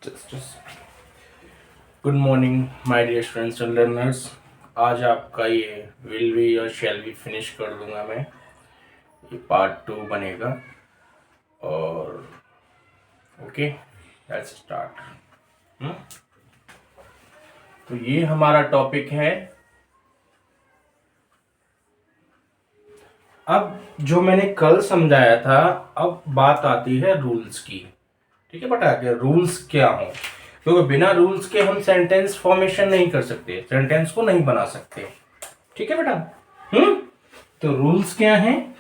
Just good morning my dear students and learners. आज आपका ये विल बी और शैल बी फिनिश कर दूंगा मैं। ये पार्ट 2 बनेगा और ओके लेट्स स्टार्ट। तो ये हमारा टॉपिक है। अब जो मैंने कल समझाया था, अब बात आती है रूल्स की। ठीक है बेटा, कि रूल्स क्या हो, क्योंकि बिना रूल्स के हम सेंटेंस फॉर्मेशन नहीं कर सकते, सेंटेंस को नहीं बना सकते। ठीक है बेटा। तो रूल्स क्या हैं?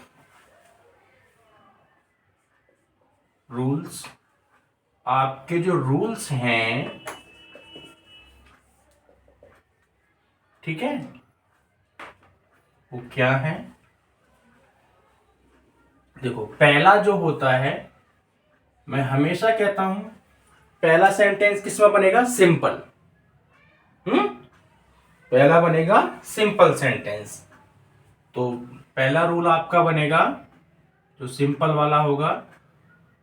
रूल्स, आपके जो रूल्स हैं, ठीक है, वो क्या है? देखो, पहला जो होता है, मैं हमेशा कहता हूं, पहला सेंटेंस किस में बनेगा? सिंपल। पहला बनेगा सिंपल सेंटेंस। तो पहला रूल आपका बनेगा जो सिंपल वाला होगा,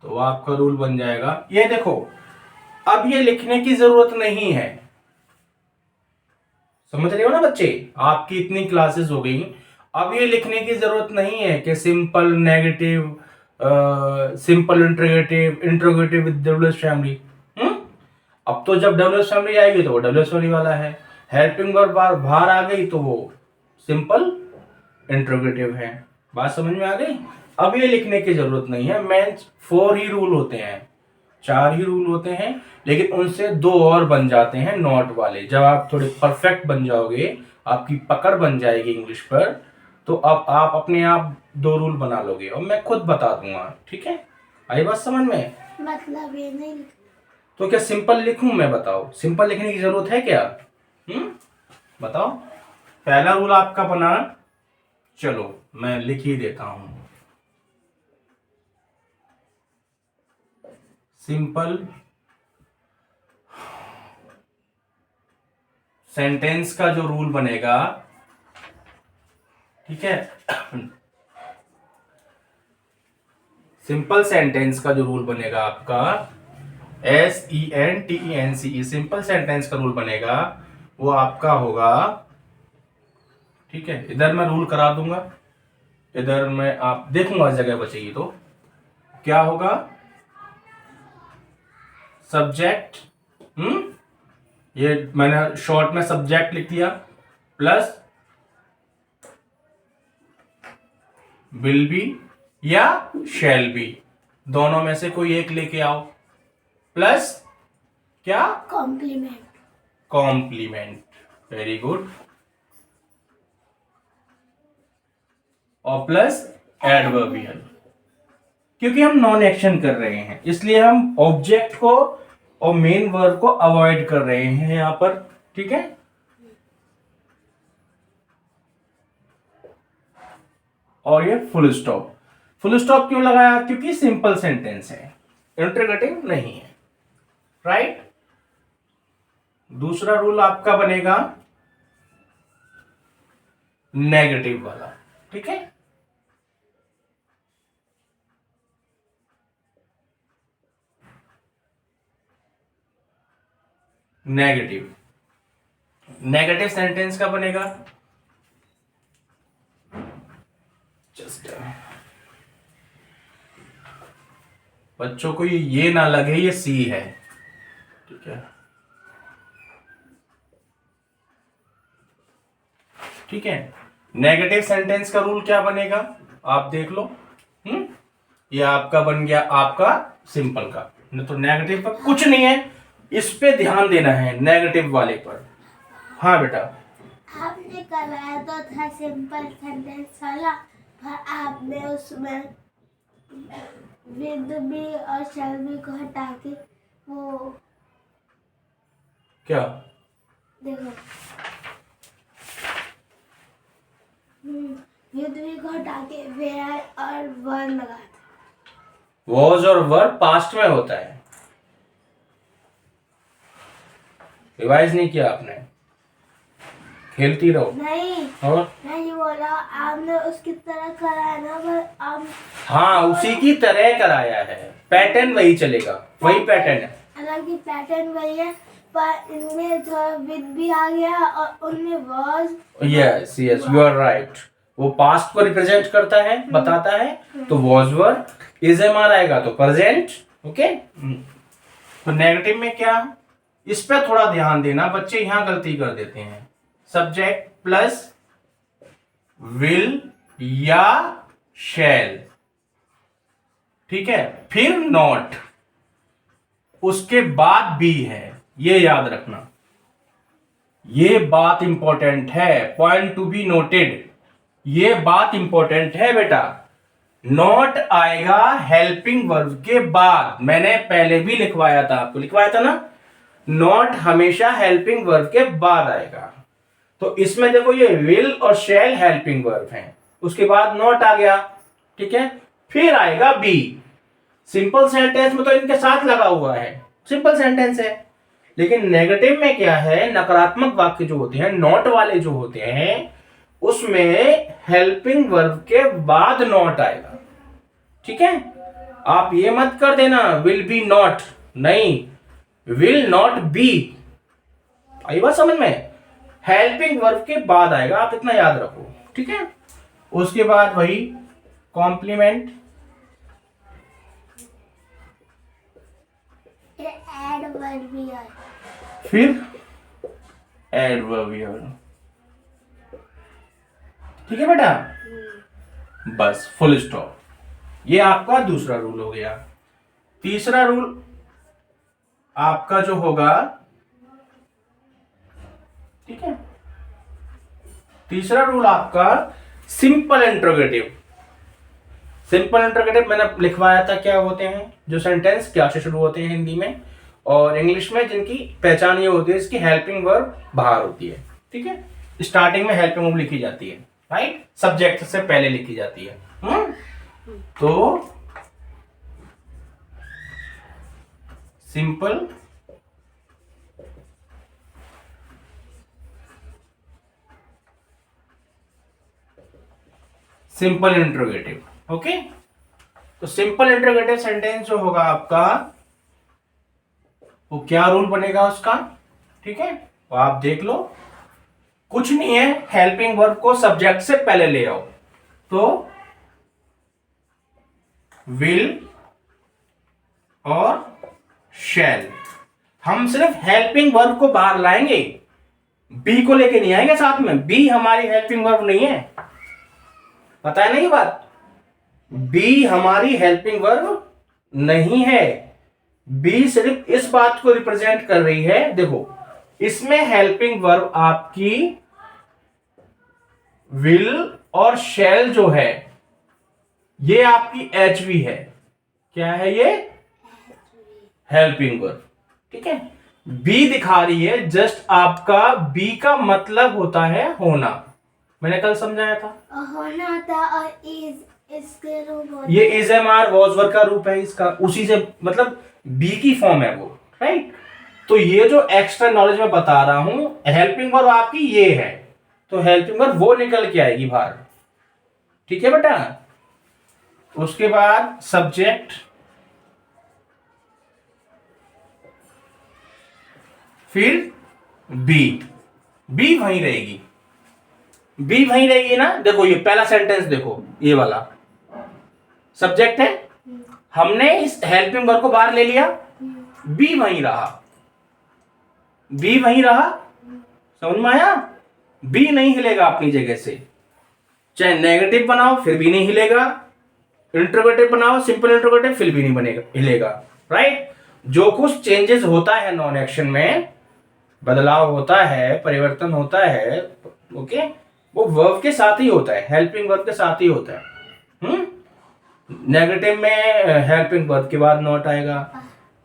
तो वो आपका रूल बन जाएगा। ये देखो, अब ये लिखने की जरूरत नहीं है। समझ रहे हो ना बच्चे? आपकी इतनी क्लासेस हो गई, अब ये लिखने की जरूरत नहीं है कि simple negative, simple interrogative, interrogative with WS family. अब तो जब डब्ल्यूएस फैमिली आएगी तो वो डब्ल्यूएस फैमिली वाला है। हेल्पिंग वर्ब बाहर आ गई तो वो सिंपल इंट्रोगेटिव है। बात समझ में आ गई? अब ये लिखने की जरूरत नहीं है। मेन 4 ही रूल होते हैं, 4 ही रूल होते हैं, लेकिन उनसे 2 और बन जाते हैं नॉट वाले। जब आप थोड़े परफेक्ट बन जाओगे, आपकी पकड़ बन जाएगी इंग्लिश पर, तो अब आप अपने आप 2 रूल बना लोगे और मैं खुद बता दूंगा। ठीक है, आई बात समझ में? मतलब ये नहीं। तो क्या सिंपल लिखूं मैं? बताओ, सिंपल लिखने की जरूरत है क्या? बताओ। पहला रूल आपका बना, चलो मैं लिख ही देता हूं। सिंपल सेंटेंस का जो रूल बनेगा, ठीक है, सिंपल सेंटेंस का जो रूल बनेगा आपका, SENTENCE, सिंपल सेंटेंस का रूल बनेगा, वो आपका होगा, ठीक है, इधर मैं रूल करा दूंगा, इधर मैं आप देखूंगा जगह बचेगी तो क्या होगा? सब्जेक्ट, ये मैंने शॉर्ट में सब्जेक्ट लिख दिया, प्लस विल बी या शैल बी, दोनों में से कोई एक लेके आओ, प्लस क्या? कॉम्प्लीमेंट। कॉम्प्लीमेंट, वेरी गुड, और प्लस एडवर्बियल। क्योंकि हम नॉन एक्शन कर रहे हैं, इसलिए हम ऑब्जेक्ट को और मेन वर्ब को अवॉइड कर रहे हैं यहां पर। ठीक है, और ये फुल स्टॉप। फुल स्टॉप क्यों लगाया? क्योंकि सिंपल सेंटेंस है, इंटरोगेटिव नहीं है, राइट? दूसरा रूल आपका बनेगा नेगेटिव वाला। ठीक है, नेगेटिव, नेगेटिव सेंटेंस का बनेगा, जस्ट बच्चों को ये ना लगे ये सी है। ठीक है, ठीक है, नेगेटिव सेंटेंस का रूल क्या बनेगा? आप देख लो। ये आपका बन गया आपका सिंपल का, नहीं तो नेगेटिव पर कुछ नहीं है, इस पे ध्यान देना है, नेगेटिव वाले पर। हाँ बेटा, आपने कराया तो था सिंपल सेंटेंस वाला, पर आपने उसमें विद बी और शैल बी को हटा के वो क्या? देखो, विद बी को हटा के वेयर और वर लगा था। वॉज और वर पास्ट में होता है, रिवाइज नहीं किया आपने, खेलती रहो। नहीं, और नहीं बोला आपने उसकी तरह कराया ना, पर आप हाँ, उसी की तरह कराया है, पैटर्न वही चलेगा, वही पैटर्न है। हालांकि पैटर्न वही है, पर इनमें थोड़ा विद भी आ गया और उनमें was। Yes yes, you are right. वो पास्ट को रिप्रेजेंट करता है, बताता है, तो was were. Is am are आएगा तो प्रेजेंट। ओके, तो नेगेटिव में क्या, इस पे थोड़ा ध्यान देना, बच्चे यहां गलती कर देते हैं। सब्जेक्ट प्लस विल या शैल, ठीक है, फिर नॉट, उसके बाद बी है, ये याद रखना। ये बात इंपॉर्टेंट है, पॉइंट टू बी नोटेड। ये बात इंपॉर्टेंट है बेटा। नॉट आएगा हेल्पिंग वर्ब के बाद, मैंने पहले भी लिखवाया था, आपको लिखवाया था ना, नॉट हमेशा हेल्पिंग वर्ब के बाद आएगा। तो इसमें देखो ये विल और शैल हेल्पिंग वर्ब हैं, उसके बाद नॉट आ गया, ठीक है, फिर आएगा बी। सिंपल सेंटेंस में तो इनके साथ लगा हुआ है, सिंपल सेंटेंस है। लेकिन नेगेटिव में क्या है, नकारात्मक वाक्य जो होते हैं, नॉट वाले जो होते हैं, उसमें हेल्पिंग वर्ब के बाद नॉट आएगा, ठीक है। आप ये मत कर देना विल बी नॉट, नहीं, विल नॉट बी। आई बात समझ में, हेल्पिंग वर्ब के बाद आएगा, आप इतना याद रखो, ठीक है। उसके बाद वही कॉम्प्लीमेंट, एडवर्बियल, फिर एडवर्बियल, ठीक है बेटा, बस फुल स्टॉप। ये आपका दूसरा रूल हो गया। तीसरा रूल आपका जो होगा, ठीक है, तीसरा रूल आपका सिंपल इंट्रोगेटिव। सिंपल इंट्रोगेटिव मैंने लिखवाया था, क्या होते हैं, जो सेंटेंस क्या से शुरू होते हैं हिंदी में और इंग्लिश में, जिनकी पहचान ये होती है इसकी हेल्पिंग वर्ब बाहर होती है, ठीक है। स्टार्टिंग में हेल्पिंग वर्ब लिखी जाती है, राइट, सब्जेक्ट से पहले लिखी जाती है। तो सिंपल सिंपल इंट्रोगेटिव, ओके। तो सिंपल इंट्रोगेटिव सेंटेंस जो होगा आपका, वो क्या रूल बनेगा उसका, ठीक है, तो आप देख लो। कुछ नहीं है, हेल्पिंग वर्ब को सब्जेक्ट से पहले ले आओ, तो विल और शैल। हम सिर्फ हेल्पिंग वर्ब को बाहर लाएंगे, बी को लेके नहीं आएंगे साथ में। बी हमारी हेल्पिंग वर्ब नहीं है, पता है ना ये बात, बी हमारी हेल्पिंग वर्ब नहीं है। बी सिर्फ इस बात को रिप्रेजेंट कर रही है, देखो इसमें हेल्पिंग वर्ब आपकी विल और शैल जो है, ये आपकी एचवी है। क्या है ये, हेल्पिंग वर्ब, ठीक है। बी दिखा रही है, जस्ट आपका बी का मतलब होता है होना, मैंने कल समझाया था, होना होता है और इज इसके रूप होता ये is am are was were का रूप है इसका, उसी से मतलब बी की फॉर्म है वो, राइट। तो ये जो एक्स्ट्रा नॉलेज मैं बता रहा हूं, हेल्पिंग वर्ब आपकी ये है, तो हेल्पिंग वर्ब वो निकल के आएगी बाहर, ठीक है बेटा। उसके बाद सब्जेक्ट, फिर बी, बी वहीं रहेगी, बी वहीं रहेगी ना। देखो ये पहला सेंटेंस देखो, ये वाला सब्जेक्ट है, हमने इस हेल्पिंग वर्ब को बाहर ले लिया, बी वहीं रहा, बी वहीं रहा, समझ में आया। बी नहीं हिलेगा अपनी जगह से, चाहे नेगेटिव बनाओ फिर भी नहीं हिलेगा, इंट्रोगेटिव बनाओ सिंपल इंट्रोगेटिव फिर भी नहीं बनेगा, हिलेगा, राइट। जो कुछ चेंजेस होता है नॉन एक्शन में, बदलाव होता है, परिवर्तन होता है, ओके, वो वर्ब के साथ ही होता है, हेल्पिंग वर्ब के साथ ही होता है। नेगेटिव में हेल्पिंग वर्ब के बाद नॉट आएगा।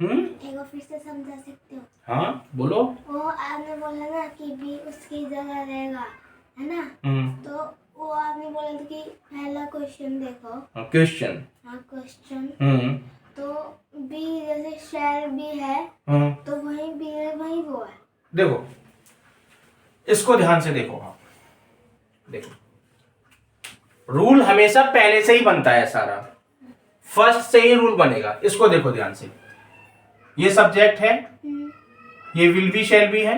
एक बार फिर से समझा सकते हो? हाँ बोलो। वो आपने बोला ना कि बी उसकी जगह रहेगा, है ना? तो वो आपने बोला था कि पहला क्वेश्चन देखो, क्वेश्चन, हाँ क्वेश्चन, तो बी जैसे शैल बी है, तो वहीं बी है, वहीं वो है। देखो इसको ध्यान से देखो आप, देखो रूल हमेशा पहले से ही बनता है सारा, फर्स्ट से ही रूल बनेगा, इसको देखो ध्यान से। ये सब्जेक्ट है, ये विल बी शैल बी है,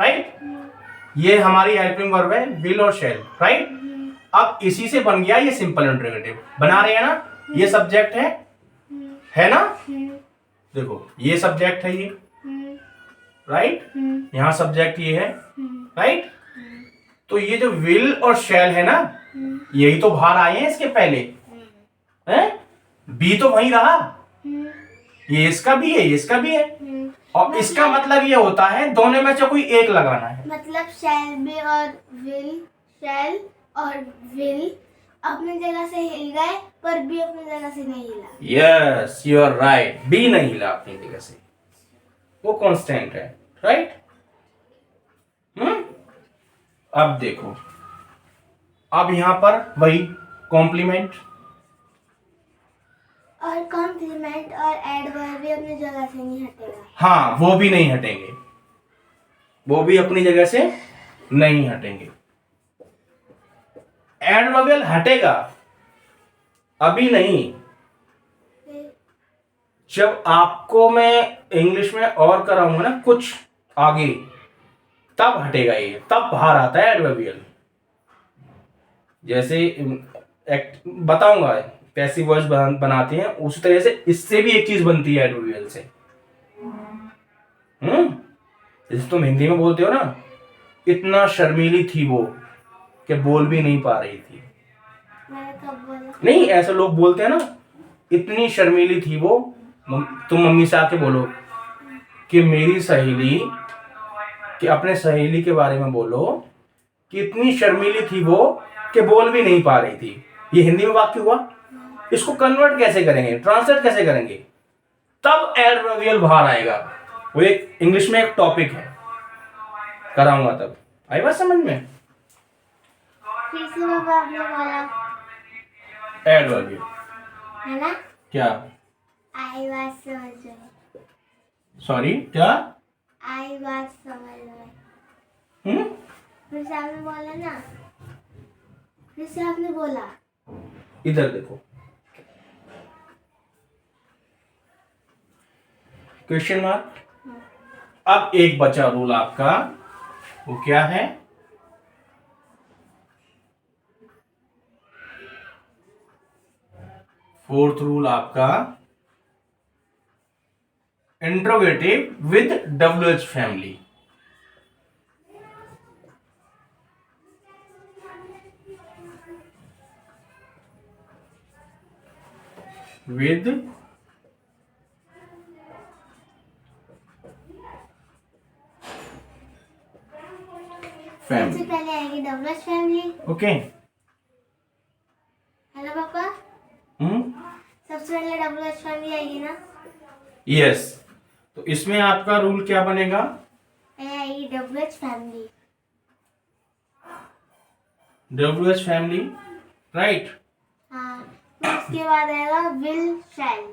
राइट। ये हमारी हेल्पिंग वर्ब है विल और शैल, राइट। अब इसी से बन गया ये सिंपल इंटरोगेटिव। बना रहे हैं ना, ये सब्जेक्ट है ना, देखो ये सब्जेक्ट है ये, राइट, यहाँ सब्जेक्ट ये है, राइट। तो ये जो विल और शैल है ना, यही तो बाहर आए हैं इसके पहले, हैं? बी तो वही रहा, ये इसका भी है, ये इसका भी है, और इसका मतलब ये होता है दोनों में से कोई एक लगाना है। मतलब शैल बी और विल, शैल और विल अपनी जगह से हिल गए, पर बी अपनी जगह से नहीं हिला। Yes, you are right, B नहीं हिला अपनी जगह से, वो कांस्टेंट है, राइट। अब देखो, अब यहां पर वही कॉम्प्लीमेंट और कॉम्प्लीमेंट और एडवर्ब भी अपनी जगह से नहीं हटेगा। हाँ, वो भी नहीं हटेंगे, वो भी अपनी जगह से नहीं हटेंगे। एडवर्बियल हटेगा, अभी नहीं। जब आपको मैं इंग्लिश में और कराऊंगा ना कुछ आगे, तब हटेगा ये, तब बाहर आता है एडवर्बियल। जैसे बताऊंगा पैसिव वॉइस बनाते हैं, उसी तरह से इससे भी एक चीज बनती है एडवर्बियल से। जैसे तुम हिंदी में बोलते हो ना, इतना शर्मीली थी वो कि बोल भी नहीं पा रही थी। मैंने कब बोला? नहीं, ऐसे लोग बोलते हैं ना, इतनी शर्मीली थी वो। तुम मम्मी से आके बोलो कि मेरी सहेली, कि अपने सहेली के बारे में बोलो कि इतनी शर्मीली थी वो कि बोल भी नहीं पा रही थी। ये हिंदी में वाक्य हुआ। इसको कन्वर्ट कैसे करेंगे, ट्रांसलेट कैसे करेंगे, तब एडवर्बियल बाहर आएगा। वो एक इंग्लिश में एक टॉपिक है, कराऊंगा तब। आई बात समझ में? फिर से बाबा आपने बोला एडवर्बियल है ना? क्या? आई बात समझ में, सॉरी, क्या? आई बात समझ में। फिर से आपने बोला ना, फिर से आपने बोला। इधर देखो, क्वेश्चन मार्क। अब एक बचा रूल आपका, वो क्या है? फोर्थ रूल आपका, interrogative with WH family. With सबसे पहले आएगी WH फैमिली। ओके, है ना पापा? सबसे पहले WH फैमिली आएगी ना? यस। तो इसमें आपका रूल क्या बनेगा? आएगी WH family. WH family, right. हाँ, उसके बाद आएगा विल शैल।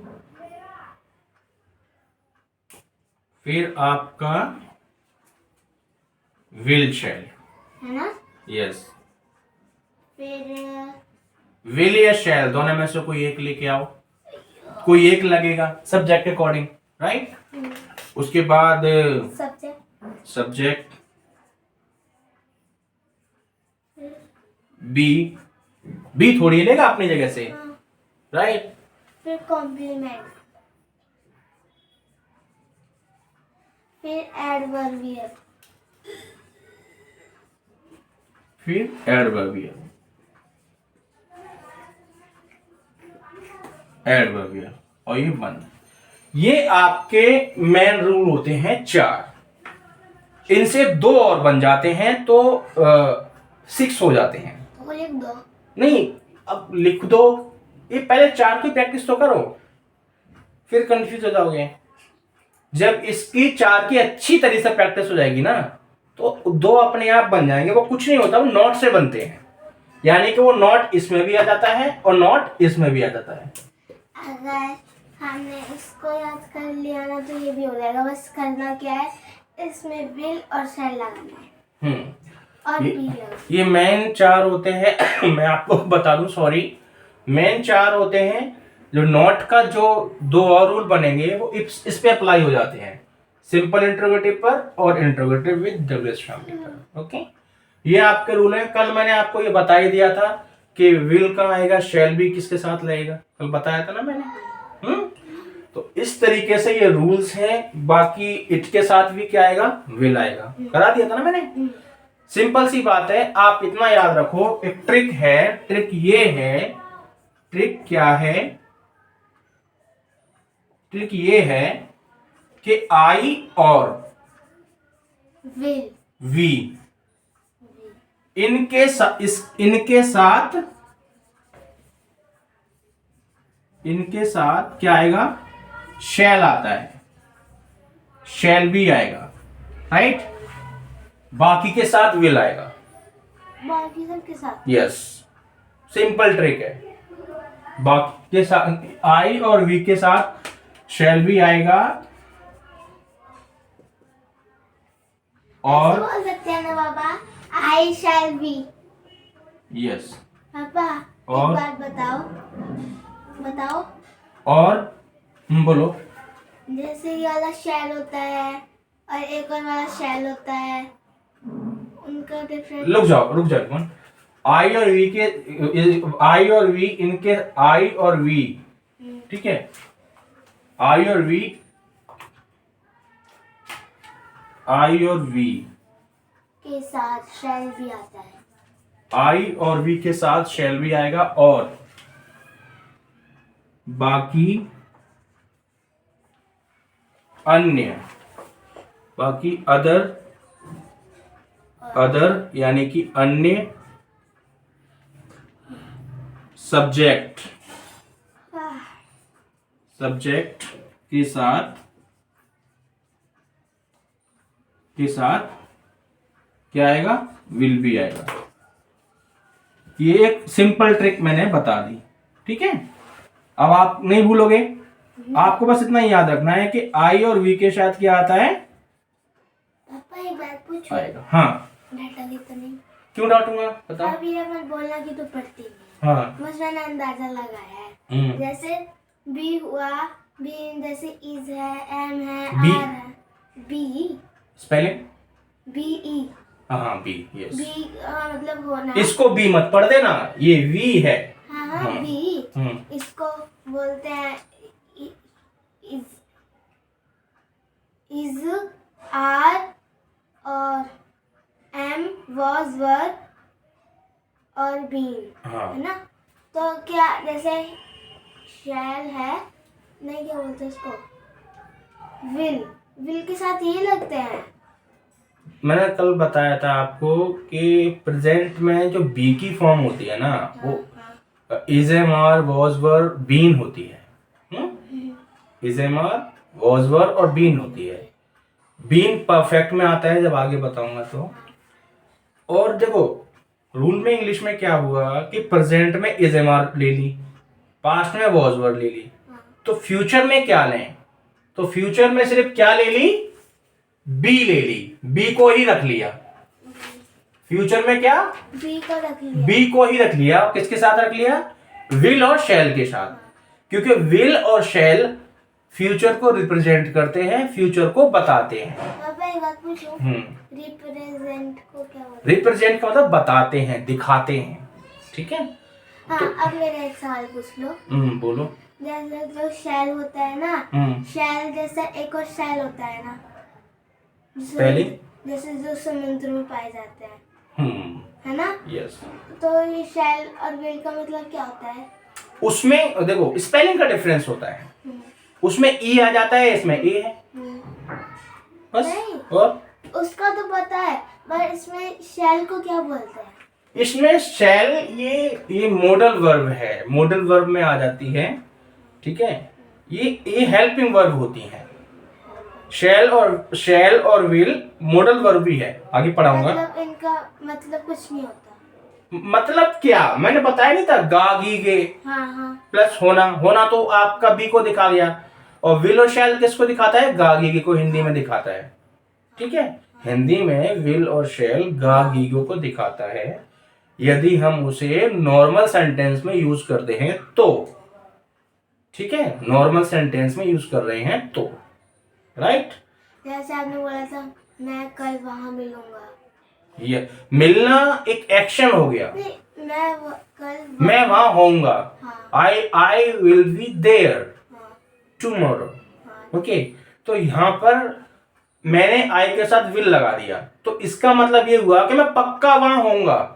फिर आपका विल शैल, है ना? यस। फिर विल या शैल, दोनों में से कोई एक लेके आओ, कोई एक लगेगा सब्जेक्ट के अकॉर्डिंग, राइट। उसके बाद सब्जेक्ट बी थोड़ी लेगा अपनी जगह से, राइट। फिर कॉम्प्लीमेंट, फिर एडवर्बियल, फिर एडवर्बियल, और ये बंद। ये आपके मेन रूल होते हैं 4। इनसे 2 और बन जाते हैं तो 6 हो जाते हैं। तो लिख दो। नहीं, अब लिख दो, ये पहले 4 की प्रैक्टिस तो करो, फिर कंफ्यूज हो जाओगे। जब इसकी 4 की अच्छी तरह से प्रैक्टिस हो जाएगी ना, तो 2 अपने आप बन जाएंगे। वो कुछ नहीं होता, वो नॉट से बनते हैं, यानी कि वो नॉट इसमें भी आ जाता है और नॉट इसमें भी आ जाता है। अगर हमने इसको याद कर लिया ना, तो ये भी हो जाएगा। बस करना क्या है, इसमें विल और शैल लगाना है और बी लगाना। ये मेन 4 होते हैं। मैं आपको बता दूं, सॉरी, मेन 4 होते हैं जो नॉट का जो दो और रूल बनेंगे वो इस पे अप्लाई हो जाते हैं, सिंपल इंट्रोगेटिव पर और इंट्रोगेटिव विद डब्ल्यूएस फैमिली पर। ओके, ये आपके रूल है। कल मैंने आपको ये बता ही दिया था कि विल कहाँ आएगा, शैल भी किसके साथ लगेगा, कल बताया था ना मैंने। तो इस तरीके से ये रूल्स हैं। बाकी इट के साथ भी क्या आएगा, विल आएगा, करा दिया था ना मैंने। सिंपल सी बात है, आप इतना याद रखो, एक ट्रिक है। ट्रिक ये है, ट्रिक क्या है, ट्रिक ये है कि आई और विल वी इनके साथ क्या आएगा, शैल आता है, शैल भी आएगा, राइट। बाकी के साथ विल आएगा, बाकी सबके साथ। यस, सिंपल ट्रिक है। बाकी के साथ आई और वी के साथ शैल भी आएगा और बोल सकते हैं ना पापा, आई शैल बी। यस, पापा और एक बात बताओ और बोलो। जैसे ये वाला शैल होता है और एक और वाला शैल होता है, उनका डिफरेंस। रुक जाओ कौन, आई और वी के, आई और वी इनके, आई और वी, ठीक है, आई और वी के साथ शैल भी आता है। आई और वी के साथ शैल भी आएगा और बाकी अन्य, बाकी अदर यानी कि अन्य सब्जेक्ट के साथ क्या आएगा, विल भी आएगा। ये एक सिंपल ट्रिक मैंने बता दी, ठीक है। अब आप नहीं भूलोगे, आपको बस इतना ही याद रखना है कि आई और वी के साथ क्या आता है, पापा एक बात पूछूं? आएगा। हाँ, डांटोगे तो नहीं? क्यों डांटूंगा, बताओ। अभी अपन बोलना की तो पड़ती नहीं। हाँ, बस मैंने अंदाजा लगाया है। जैसे बी हुआ, बी जैसे इज है, एम है, बी, आर है, बी स्पेलिंग बी ई, हाँ बी, यस, बी मतलब होना। इसको बी मत पढ़ देना, ये वी है। हाँ बी, इसको बोलते हैं इज, आर और एम, वॉज, वर और बीन, हाँ, है ना। तो क्या जैसे शैल है, नहीं क्या बोलते इसको, विल के साथ ये लगते हैं। मैंने कल बताया था आपको कि प्रेजेंट में जो बी की फॉर्म होती है ना, वो is am are was were been होती है। Is am are was were और बीन होती है। बीन परफेक्ट में आता है, जब आगे बताऊंगा तो। और देखो रूल में इंग्लिश में क्या हुआ कि प्रेजेंट में इज एम आर ले ली, पास्ट में वॉज वर ले ली, तो फ्यूचर में क्या लें, तो फ्यूचर में सिर्फ क्या ले ली, बी ले ली, बी को ही रख लिया। फ्यूचर में क्या, बी को रख लिया, बी को ही रख लिया। किसके साथ रख लिया, विल और शैल के साथ, क्योंकि विल और शैल फ्यूचर को रिप्रेजेंट करते हैं, फ्यूचर को बताते हैं। पापा एक बात पूछूं? रिप्रेजेंट को क्या बोलते हैं? रिप्रेजेंट का मतलब बताते हैं, दिखाते हैं, ठीक है। हाँ, अब मेरा एक सवाल पूछ लो। बोलो। जैसे जो शैल होता है ना, शैल जैसा एक और शैल होता है ना, पहले जैसे जो समुद्र में पाए जाते हैं, है ना। यस, तो ये शैल और विल का मतलब क्या होता है? उसमें देखो स्पेलिंग का डिफरेंस होता है, उसमें ई आ जाता है, इसमें ए है, बस। नहीं, और उसका तो पता है, पर इसमें शैल को क्या बोलते हैं? इसमें शैल ये मॉडल वर्ब है, मॉडल वर्ब में आ जाती है, ठीक है। ये हेल्पिंग वर्ब होती हैं। शैल और विल मॉडल वर्ब भी है, आगे पढ़ाऊंगा। मतलब इनका मतलब कुछ नहीं होता। मतलब क्या, मैंने बताया नहीं था, गा गी गे प्लस होना तो आपका बी को दिखा गया, और विल और शैल किसको दिखाता है, गा गी गे को हिंदी में दिखाता है, ठीक है। हिंदी में विल और शैल गा गी गो को दिखाता है। यदि हम उसे नॉर्मल सेंटेंस में यूज करते हैं तो ठीक है, नॉर्मल सेंटेंस में यूज कर रहे हैं तो, राइट। जैसे आपने बोला था मैं कल वहां मिलूंगा, ये मिलना एक एक्शन हो गया। नहीं कल मैं वहां होऊंगा, हाँ आई विल बी देयर हाँ टुमारो। हाँ ओके, तो यहाँ पर मैंने आई के साथ विल लगा दिया, तो इसका मतलब ये हुआ कि मैं पक्का वहां होऊंगा।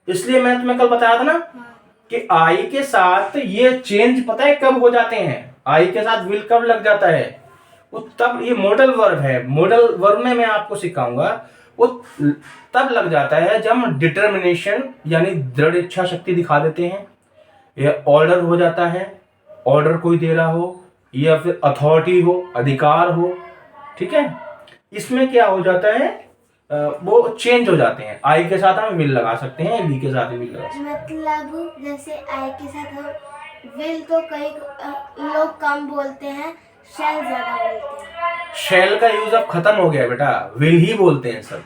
इसलिए मैंने तुम्हें कल बताया था ना हाँ कि आई के साथ ये चेंज पता है कब हो जाते हैं, आई के साथ विल कब लग जाता है, वो तब, ये मॉडल वर्ब है, मॉडल वर्ब में मैं आपको सिखाऊंगा, वो तब लग जाता है जब हम डिटर्मिनेशन यानी दृढ़ इच्छा शक्ति दिखा देते हैं, या ऑर्डर हो जाता है, ऑर्डर कोई दे रहा हो, या फिर अथॉरिटी हो, अधिकार हो, ठीक है। इसमें क्या हो जाता है, वो चेंज हो जाते हैं। आई के साथ हम विल लगा सकते हैं, वी के साथ भी विल लगा सकते हैं। मतलब जैसे आई के साथ हम विल तो कई लोग कम बोलते हैं, शैल ज्यादा बोलते हैं। शैल का यूज अब खत्म हो गया बेटा, विल ही बोलते हैं सब।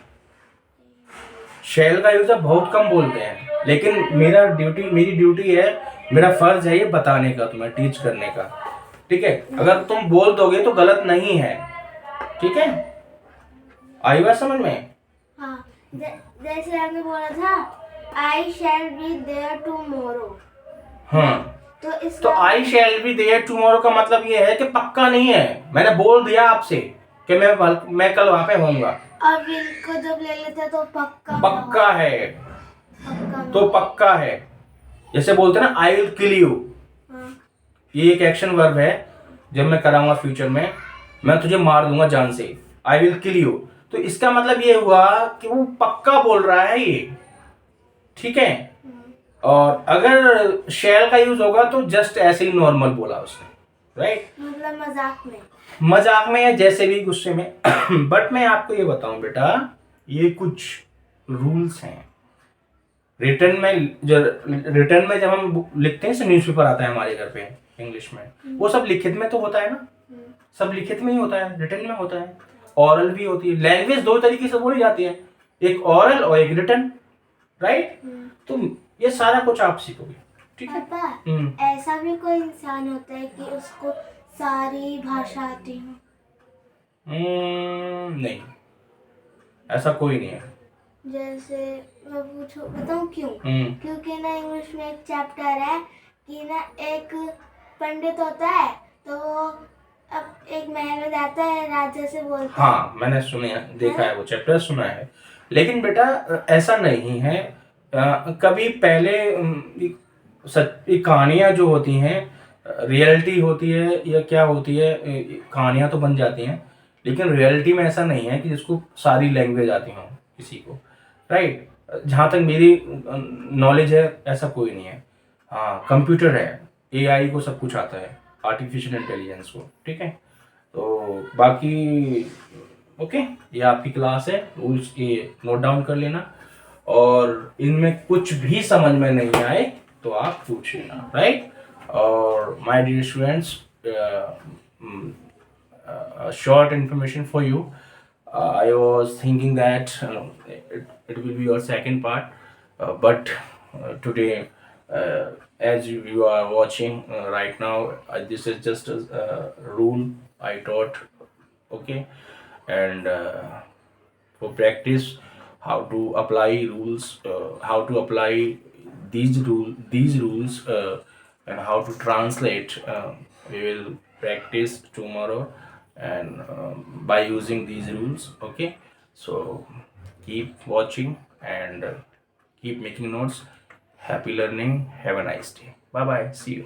शैल का यूज अब बहुत कम बोलते हैं, लेकिन मेरी ड्यूटी है, मेरा फर्ज है ये बताने का, तुम्हें टीच करने का, ठीक है। अगर तुम बोल दोगे तो गलत नहीं है, ठीक है। आई बात समझ में? हाँ जैसे आपने बोला था आई शैल बी देयर टुमारो, हाँ, तो तो इसका आई शैल बी देयर टुमारो का मतलब ये है कि पक्का नहीं है, मैंने बोल दिया आपसे कि मैं कल वहां पे होऊंगा, और विल को जब ले लेते हैं तो पक्का पक्का है, पक्का तो पक्का है। जैसे बोलते हैं ना आई विल किल यू, हाँ ये एक एक्शन वर्ब है, जब मैं कराऊंगा फ्यूचर में, मैं तुझे मार दूंगा जान से, आई विल किल यू। तो इसका मतलब ये हुआ कि वो पक्का बोल रहा है ये, ठीक है। और अगर शैल का यूज होगा तो जस्ट ऐसे ही नॉर्मल बोला उसने, राइट, मतलब मजाक में। मजाक में या जैसे भी गुस्से में। बट मैं आपको ये बताऊं बेटा, ये कुछ रूल्स हैं रिटर्न में जब हम लिखते हैं, न्यूज़पेपर आता है हमारे घर पे इंग्लिश में, वो सब लिखित में तो होता है ना, सब लिखित में ही होता है, रिटर्न में होता है, ऑरल भी होती है। लैंग्वेज दो तरीके से बोली जाती है, एक ऑरल और एक रिटर्न, राइट। तो ये सारा कुछ आप सीखोगे, ठीक है। पापा ऐसा भी कोई इंसान होता है कि उसको सारी भाषा आती हो? नहीं, ऐसा कोई नहीं है। जैसे मैं बताऊं क्यों? क्योंकि ना इंग्लिश में एक चैप्टर है कि ना एक पंडित होता है, तो वो अब एक महल में जाता है, राजा से बोलता है। हाँ, मैंने सुना, देखा है वो चैप्टर, सुना है। लेकिन बेटा ऐसा नहीं है, कभी पहले ये कहानियां जो होती हैं, रियलिटी होती है या क्या होती है, कहानियां तो बन जाती हैं, लेकिन रियलिटी में ऐसा नहीं है कि जिसको सारी लैंग्वेज आती हो किसी को, राइट। जहाँ तक मेरी नॉलेज है ऐसा कोई नहीं है। हाँ, कंप्यूटर है, एआई को सब कुछ आता है, आर्टिफिशियल इंटेलिजेंस को, ठीक है। तो बाकी ओके, ये आपकी क्लास है, रूल्स ये नोट डाउन कर लेना, और इनमें कुछ भी समझ में नहीं आए तो आप पूछ लेना, राइट। और my dear students, short information for you. I was thinking that it will be your second part, but today, as you are watching right now, this is just a rule I taught, okay, and for practice, how to apply rules, how to apply these rules, and how to translate. We will practice tomorrow, and by using these rules, okay. So keep watching and keep making notes. Happy learning. Have a nice day. Bye bye. See you.